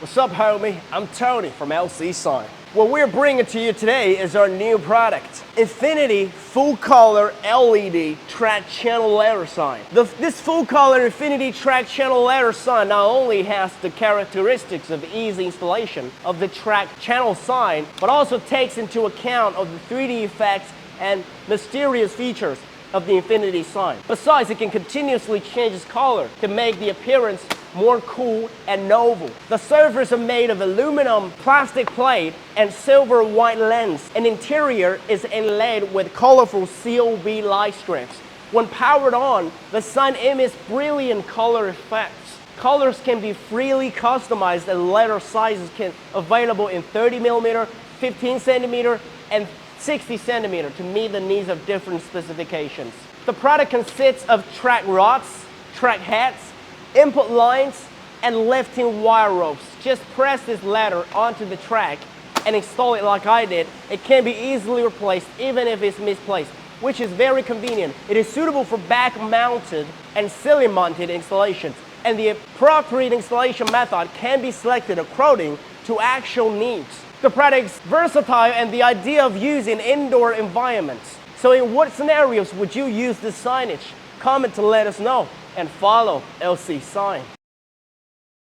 What's up, homie? I'm Tony from LCSIGN. What we're bringing to you today is our new product, Infinity Full Color LED Track Channel Letter Sign. This full color Infinity Track Channel Letter Sign not only has the characteristics of easy installation of the track channel sign, but also takes into account of the 3D effects and mysterious features of the Infinity sign. Besides, it can continuously change its color to make the appearance more cool and novel. The surface are made of aluminum plastic plate and silver white lens, and interior is inlaid with colorful COB light strips. When powered on, the sign emits brilliant color effects. Colors can be freely customized and letter sizes can available in 30mm, 15cm, and 60cm to meet the needs of different specifications. The product consists of track rods, track heads, input lines, and lifting wire ropes. Just press this letter onto the track and install it like I did. It can be easily replaced even if it's misplaced, which is very convenient. It is suitable for back-mounted and ceiling-mounted installations, and the appropriate installation method can be selected according to actual needs. The product is versatile and the idea of using indoor environments. So in what scenarios would you use this signage? Comment to let us know and follow LCSIGN.